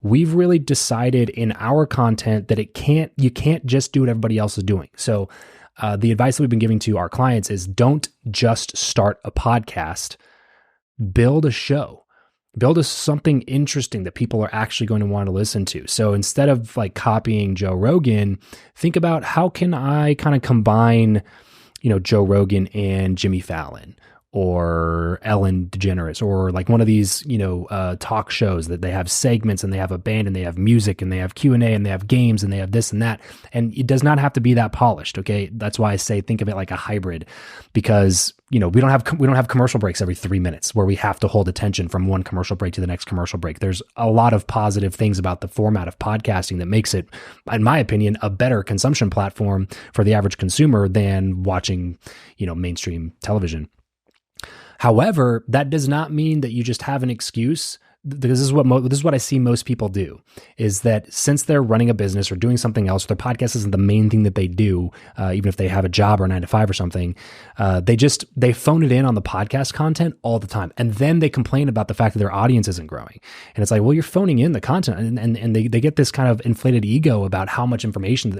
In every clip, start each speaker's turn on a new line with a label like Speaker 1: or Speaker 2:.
Speaker 1: we've really decided in our content that you can't just do what everybody else is doing. So the advice that we've been giving to our clients is don't just start a podcast, build a show. Build something interesting that people are actually going to want to listen to. So instead of like copying Joe Rogan, think about how can I kind of combine, Joe Rogan and Jimmy Fallon or Ellen DeGeneres or like one of these, talk shows that they have segments and they have a band and they have music and they have Q&A and they have games and they have this and that. And it does not have to be that polished. Okay. That's why I say, think of it like a hybrid, because we don't have commercial breaks every 3 minutes where we have to hold attention from one commercial break to the next commercial break. There's a lot of positive things about the format of podcasting that makes it, in my opinion, a better consumption platform for the average consumer than watching, mainstream television. However, that does not mean that you just have an excuse, because this is what I see most people do, is that since they're running a business or doing something else, their podcast isn't the main thing that they do, even if they have a job or a 9 to 5 or something, they phone it in on the podcast content all the time. And then they complain about the fact that their audience isn't growing. And it's like, well, you're phoning in the content, and they get this kind of inflated ego about how much information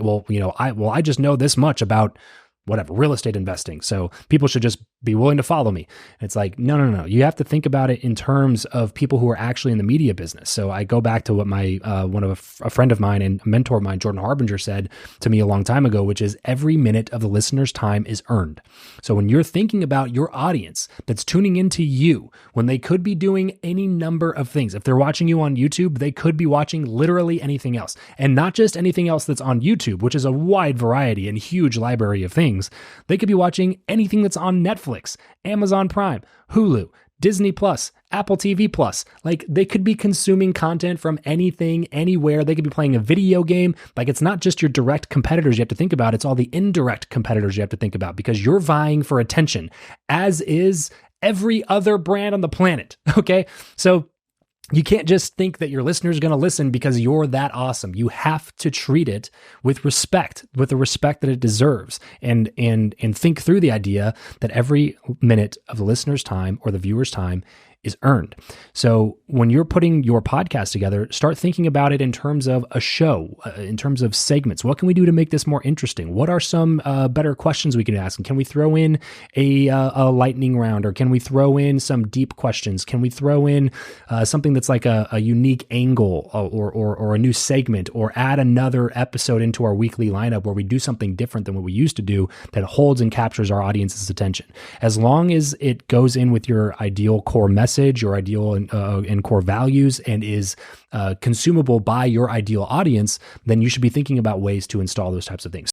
Speaker 1: I just know this much about whatever, real estate investing, so people should just be willing to follow me. And it's like, no. You have to think about it in terms of people who are actually in the media business. So I go back to what my a friend of mine and a mentor of mine, Jordan Harbinger, said to me a long time ago, which is every minute of the listener's time is earned. So when you're thinking about your audience that's tuning into you, when they could be doing any number of things, if they're watching you on YouTube, they could be watching literally anything else, and not just anything else that's on YouTube, which is a wide variety and huge library of things. They could be watching anything that's on Netflix, Amazon Prime, Hulu, Disney Plus, Apple TV Plus. Like, they could be consuming content from anything, anywhere. They could be playing a video game. Like, it's not just your direct competitors you have to think about. It's all the indirect competitors you have to think about, because you're vying for attention, as is every other brand on the planet. Okay. So you can't just think that your listener is going to listen because you're that awesome. You have to treat it with respect, with the respect that it deserves, and think through the idea that every minute of the listener's time or the viewer's time is earned. So when you're putting your podcast together, start thinking about it in terms of a show, in terms of segments. What can we do to make this more interesting? What are some better questions we can ask? And can we throw in a lightning round, or can we throw in some deep questions? Can we throw in something that's like a unique angle or a new segment, or add another episode into our weekly lineup where we do something different than what we used to do that holds and captures our audience's attention? As long as it goes in with your ideal core message, your ideal and core values, and is consumable by your ideal audience, then you should be thinking about ways to install those types of things.